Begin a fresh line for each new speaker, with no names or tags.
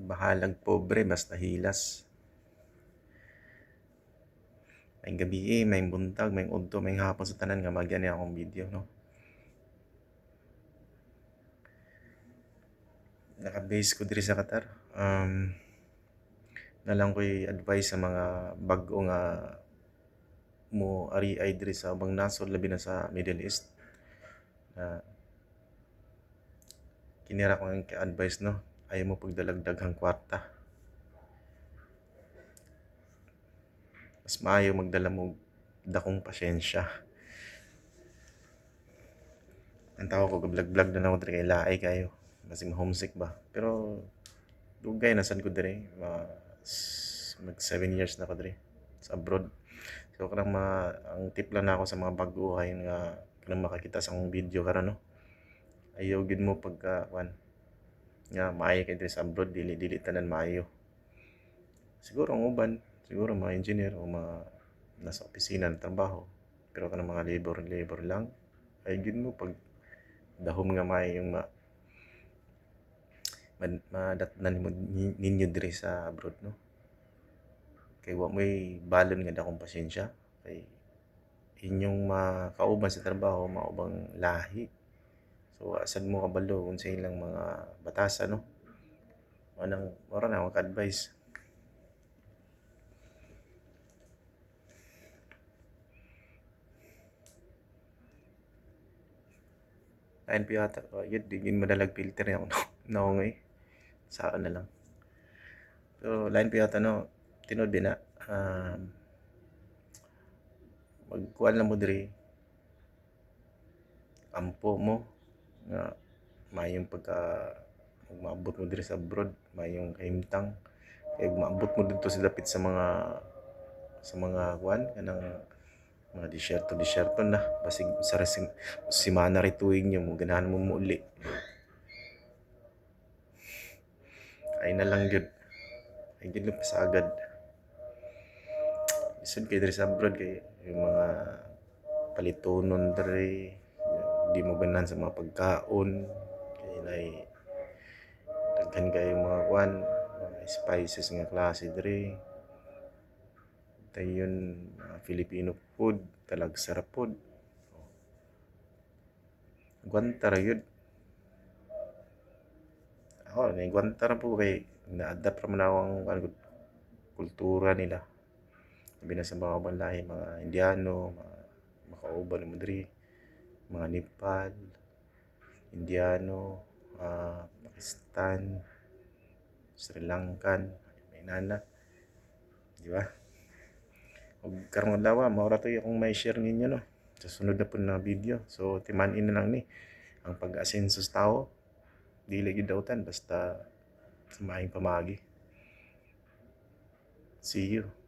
Bahalag pobre basta hilas. May gabi may buntag, may udto, may hapon sa tanan nga magyan niya akong video, no? Naka-base ko diri sa Qatar. Nalang ko'y advice sa mga bag-o nga mo ari ay diri sa ubang nasod, labi na sa Middle East. Kinira ko ang advice, no? Ayaw mo pagdalagdaghang kwarta. Mas maayo magdala mo dakong pasyensya. Ang tao ko vlog-vlog na ako diri kay laay kayo. Masing homesick ba. Pero dugay na sad ko diri. Mag 7 years na ko diri sa abroad. So kanang ang tip lang na ako sa mga bag-uhay nga kanang makakita sa akong video karon, no. Ayaw gid mo pagka nga maayo kay diri sa abroad, dili tanan maayo. Siguro ang uban, siguro mga engineer o mga nasa opisina ng trabaho. Pero kanang mga labor lang, ay gid mo pag dahom nga maayo yung madatnan ninyo diri sa abroad, no. Kay wa mo'y balon nga dakong pasyensya kay inyong makauban sa trabaho maubang lahi. So asad mo kabalo kung sa ilang mga batasan, no. Wala na akong advice. Lain pa yata, yun, di madalag filter yung naungay. Sa na lang. So, lain pa yata, no, tinod din na, magkuhan lang mo diri, ampo mo, nga, mayong pagka, maabot mo diri sa abroad, mayong kahimtang, kaya maabot mo dito sa dapit sa mga kuhan, kanang mga disyerto na, basig sa simana rin tuwing nyo, ganahan mo muli. Ay na lang yun. Ay yun pa sa agad. Isod kayo diri sa abroad kay yung mga palitonon diri, di mo ganahan sa mga pagkaon, kay nay daghan kayo mga kuan, mga spices nga klase diri. Tayo yun, Filipino food, talag sarap food. Gwanta ra yun. Ako, gwanta ra po kay na-adapt naman ako ang kultura nila. Sabi na sa mga ubang lahi, mga Indiano, mga makauban mo diri, mga Nepal, Indiano, Pakistan, Sri Lankan, may nana. Di ba? Ug karong adlaw mao ra to akong may share ninyo, no. Sa sunod na po na video. So timan-in na lang ni ang pag-asenso sa tao. Dili gyud dautan basta sa maayong pamagi. See you.